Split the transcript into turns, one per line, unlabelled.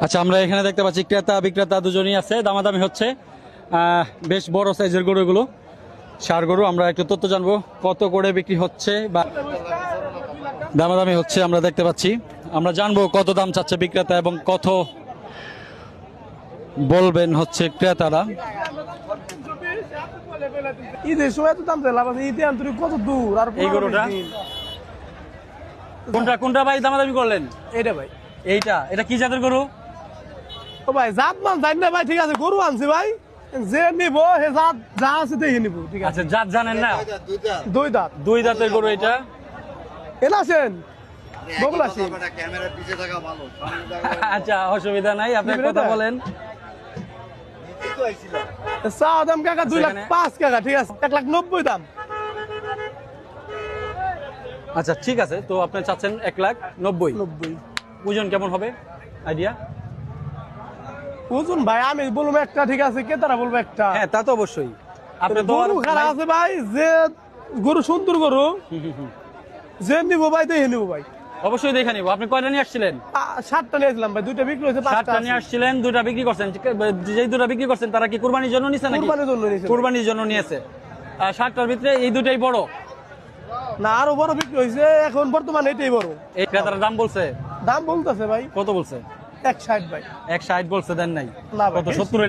আচ্ছা, আমরা এখানে দেখতে পাচ্ছি ক্রেতা বিক্রেতা দুজনই আছে, দামাদামি হচ্ছে। বেশ বড় সাইজের গরুগুলো, ষাঁড় গরু। আমরা একটু তথ্য জানবো কত করে বিক্রি হচ্ছে বা দামাদামি হচ্ছে আমরা দেখতে পাচ্ছি। আমরা জানবো কত দাম চাচ্ছে বিক্রেতা এবং কত বলবেন হচ্ছে ক্রেতারা।
ঈদের সময় তো দাম লাভ আছে, ঈদে আন্তরিক কত দূর আর
এই গরুটা? কোনটা কোনটা ভাই দামাদামি করলেন?
এটা ভাই,
এটা কি জাতের গরু?
ও ভাই জাত মান জানি না ভাই, ঠিক আছে গরু আনছি ভাই, যে নিব হে জাত যা আছে দেখে নিব, ঠিক আছে।
আচ্ছা, জাত জানেন না?
দুই দাঁত,
দুই দাঁতের গরু এটা।
এলা আছেন বগলা আছেন।
আচ্ছা, অসুবিধা নাই, আপনি কথা বলেন।
চা দাম কাকা 2,05,000 কাকা, ঠিক আছে 1,90,000 দাম।
আচ্ছা ঠিক আছে, তো আপনি চাচ্ছেন 1,90,000। ওজন কেমন হবে আইডিয়া?
বুঝুন ভাই, আমি বলবো একটা, ঠিক আছে ক্রেতারা বলবো একটা।
হ্যাঁ, তা তো অবশ্যই। আপনি তো
গরু খারাপ আছে ভাই, যে গরু সুন্দর গরু যে নিব ভাই দেখে নিব ভাই।
অবশ্যই দেখে নিব। আপনি কয়টা নিয়ে আসছিলেন?
7টা নিয়েছিলাম ভাই, 2টা বিক্রি হয়েছে, 5টা
7টা নিয়ে আসছিলেন, 2টা বিক্রি করছেন। যেই 2টা বিক্রি করছেন তারা কি কুরবানির জন্য নিছে নাকি?
কুরবানির জন্য নিয়েছে।
কুরবানির জন্য নিয়েছে। 7টার ভিতরে এই দুটাই বড়
না, আরো বড় বিক্রি হয়েছে, এখন বর্তমানে এটাই বড়।
এই ক্রেতার দাম বলছে?
দাম বলতেছে ভাই
কত বলছে?
1,60 ভাই।
1,60 বলছে, দেন নাই?
না ভাই,
কত? 70